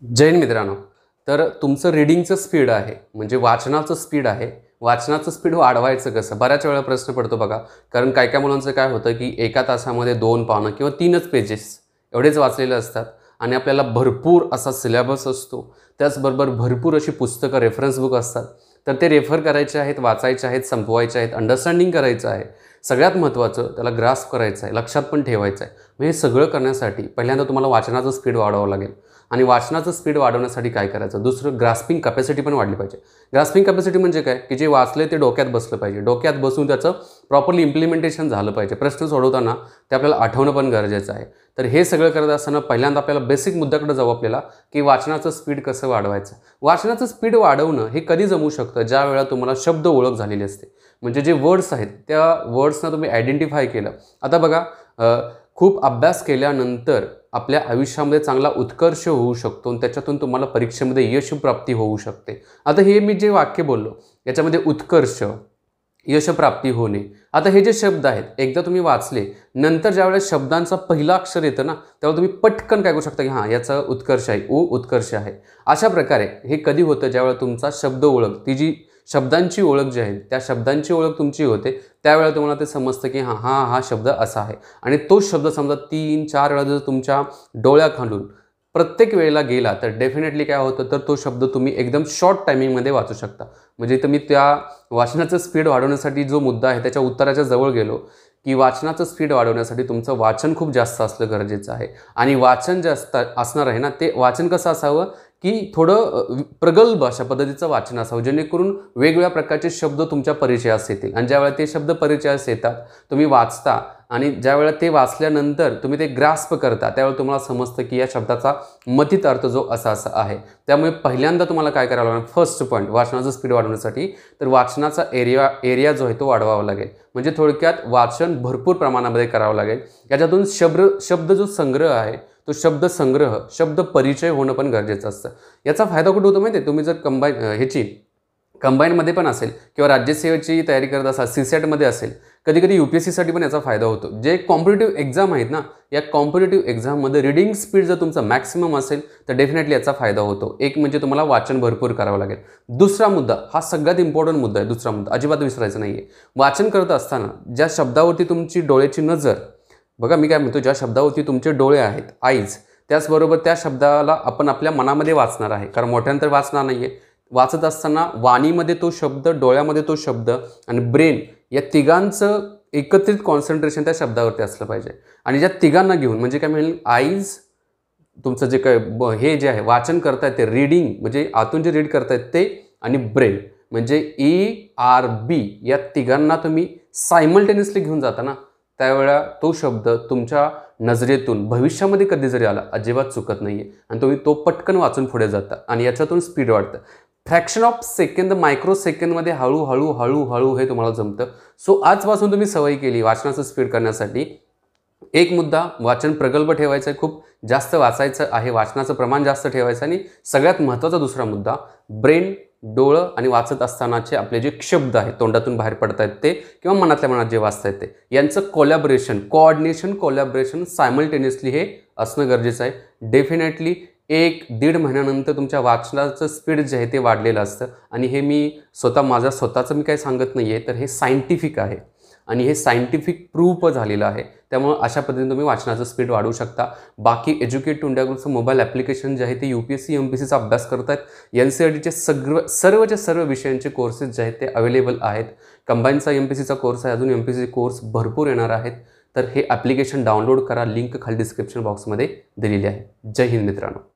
जय हिंद मित्रांनो. तर तुमचं रीडिंगचं स्पीड आहे म्हणजे वाचनाचं स्पीड आहे. वाचनाचं स्पीड वाढवायचं कसं? बऱ्याच वेळा प्रश्न पडतो बघा. कारण काय काय मुलांचं काय होतं की एका तासामध्ये 2 पानं किंवा 3च पेजेस एवढेच वाचलेले असतात आणि आपल्याला भरपूर असा सिलेबस असतो. त्याचबरोबर भरपूर अशी पुस्तकं रेफरन्स बुक असतात. तर ते रेफर करायचे आहेत, वाचायचे आहेत, संपवायचे आहेत, अंडरस्टँडिंग करायचं आहे. सगळ्यात महत्त्वाचं त्याला ग्रास्प करायचं आहे, लक्षात पण ठेवायचं आहे. म्हणजे हे सगळं करण्यासाठी पहिल्यांदा तुम्हाला वाचनाचं स्पीड वाढवावं लागेल. आणि वाचनाचं स्पीड वाढवण्यासाठी काय करायचं? दुसरं ग्रास्पिंग कॅपॅसिटी पण वाढली पाहिजे. ग्रास्पिंग कॅपॅसिटी म्हणजे काय की जे वाचले ते डोक्यात बसलं पाहिजे. डोक्यात बसून त्याचं प्रॉपरली इम्प्लिमेंटेशन झालं पाहिजे. प्रश्न सोडवताना ते आपल्याला आठवणं पण गरजेचं आहे. तर हे सगळं करत असताना पहिल्यांदा आपल्याला बेसिक मुद्द्याकडे जाऊ आपल्याला की वाचनाचं स्पीड कसं वाढवायचं. वाचनाचं स्पीड वाढवणं हे कधी जमू शकतं? ज्या वेळा तुम्हाला शब्द ओळख झालेली असते. म्हणजे जे वर्ड्स आहेत त्या वर्ड्सना तुम्ही आयडेंटिफाय केलं. आता बघा, खूप अभ्यास केल्यानंतर आपल्या आयुष्यामध्ये चांगला उत्कर्ष होऊ शकतो आणि त्याच्यातून तुम्हाला परीक्षेमध्ये यशप्राप्ती होऊ शकते. आता हे मी जे वाक्य बोललो याच्यामध्ये उत्कर्ष, यशप्राप्ती होणे, आता हे जे शब्द आहेत एकदा तुम्ही वाचले नंतर ज्यावेळेस शब्दांचा पहिला अक्षर येतं ना तेव्हा तुम्ही पटकन काय करू शकता की हां याचा उत्कर्ष आहे, उत्कर्ष आहे. अशा प्रकारे हे कधी होतं? ज्यावेळेला तुमचा शब्द ओळख, ती जी शब्दांची ओळख जी आहे त्या शब्दांची ओळख तुमची होते त्यावेळेला तुम्हाला ते समजतं की हा शब्द असा आहे. आणि तो शब्द समजा 3-4 वेळा जर तुमच्या डोळ्याखालून प्रत्येक वेळेला गेला तर डेफिनेटली काय होतं तर तो शब्द तुम्ही एकदम शॉर्ट टायमिंगमध्ये वाचू शकता. म्हणजे तुम्ही त्या वाचनाचं स्पीड वाढवण्यासाठी जो मुद्दा आहे त्याच्या उत्तराच्या जवळ गेलो की वाचनाचं स्पीड वाढवण्यासाठी तुमचं वाचन खूप जास्त असलं गरजेचं आहे. आणि वाचन जे असणार आहे ना ते वाचन कसं असावं की थोडं प्रगल्भ अशा पद्धतीचं वाचन असावं जेणेकरून वेगवेगळ्या प्रकारचे शब्द तुमच्या परिचयास येतील. आणि ज्यावेळेला ते शब्द परिचयास येतात तुम्ही वाचता आणि ज्यावेळेला ते वाचल्यानंतर तुम्ही ते ग्रास्प करता त्यावेळेला तुम्हाला समजतं की या शब्दाचा मथित अर्थ जो असा आहे. त्यामुळे पहिल्यांदा तुम्हाला काय करावं लागेल? फर्स्ट पॉईंट वाचनाचं स्पीड वाढवण्यासाठी तर वाचनाचा एरिया जो आहे तो वाढवावा लागेल. म्हणजे थोडक्यात वाचन भरपूर प्रमाणामध्ये करावं लागेल. याच्यातून शब्द जो संग्रह आहे तो शब्द संग्रह, शब्द परिचय होणं पण गरजेचं असतं. याचा फायदा कुठे होतो माहिती आहे? तुम्ही जर कंबाईनमध्ये पण असेल किंवा राज्यसेवेची तयारी करत असाल, सीसॅटमध्ये असेल, कधी कधी UPSCसाठी पण याचा फायदा होतो. जे कॉम्पिटेटिव्ह एक्झाम आहेत ना या कॉम्पिटेटिव्ह एक्झाममध्ये रिडिंग स्पीड जर तुमचा मॅक्सिमम असेल तर डेफिनेटली याचा फायदा होतो. एक म्हणजे तुम्हाला वाचन भरपूर करावं लागेल. दुसरा मुद्दा, हा सगळ्यात इम्पॉर्टंट मुद्दा आहे. दुसरा मुद्दा अजिबात विसरायचा नाही आहे. वाचन करत असताना ज्या शब्दावरती तुमची डोळ्याची नजर, बघा मी काय म्हणतो, ज्या शब्दावरती तुमचे डोळे आहेत, आईज, त्याचबरोबर त्या शब्दाला आपण आपल्या मनामध्ये वाचणार आहे. कारण मोठ्यानंतर वाचणार नाही आहे. वाचत असताना वाणीमध्ये तो शब्द, डोळ्यामध्ये तो शब्द आणि ब्रेन या तिघांचं एकत्रित कॉन्सन्ट्रेशन त्या शब्दावरती असलं पाहिजे. आणि ज्या तिघांना घेऊन म्हणजे काय म्हणेल, आईज तुमचं जे काय हे जे आहे वाचन करतायत ते रीडिंग म्हणजे आतून जे रीड करतायत ते, आणि ब्रेन म्हणजे ERB या तिघांना तुम्ही सायमल्टेनियसली घेऊन जाता ना त्यावेळेला तो शब्द तुमच्या नजरेतून भविष्यामध्ये कधी जरी आला अजिबात चुकत नाही आहे आणि तुम्ही तो पटकन वाचून पुढे जाता आणि याच्यातून स्पीड वाढतं. फ्रॅक्शन ऑफ सेकंद, मायक्रो सेकंदमध्ये हळूहळू हे तुम्हाला जमतं. सो आजपासून तुम्ही सवय केली वाचनाचं स्पीड करण्यासाठी. एक मुद्दा, वाचन प्रगल्भ ठेवायचं आहे, खूप जास्त वाचायचं आहे, वाचनाचं प्रमाण जास्त ठेवायचं. आणि सगळ्यात महत्त्वाचा दुसरा मुद्दा, ब्रेन, डोळं आणि वाचत असतानाचे आपले जे शब्द आहेत तोंडातून बाहेर पडत आहेत ते किंवा मनातल्या मनात जे वाचत आहेत ते यांचं कोलॅबोरेशन सायमल्टेनियसली हे असणं गरजेचं आहे. डेफिनेटली 1-1.5 महिन्यानंतर तुमच्या वाचनाचं स्पीड जे आहे ते वाढलेलं असतं. आणि हे मी माझ्या स्वतःचं मी काही सांगत नाही आहे, तर हे सायंटिफिक आहे आणि हे सायंटिफिक प्रूफ झालेलं आहे. त्यामुळे अशा पद्धतीने तुम्ही वाचनाचं स्पीड वाढवू शकता. बाकी एज्युकेट टू इंडियाकडचं मोबाईल ॲप्लिकेशन जे आहे ते UPSC MPSCचा अभ्यास करतायत. NCERTचे सर्व विषयांचे कोर्सेस जे आहेत ते अवेलेबल आहेत. कंबाईनचा MPSCचा कोर्स आहे, अजून MPSC कोर्स भरपूर येणार आहेत. तर हे ॲप्लिकेशन डाउनलोड करा, लिंक खाली डिस्क्रिप्शन बॉक्समध्ये दिलेली आहे. जय हिंद मित्रांनो.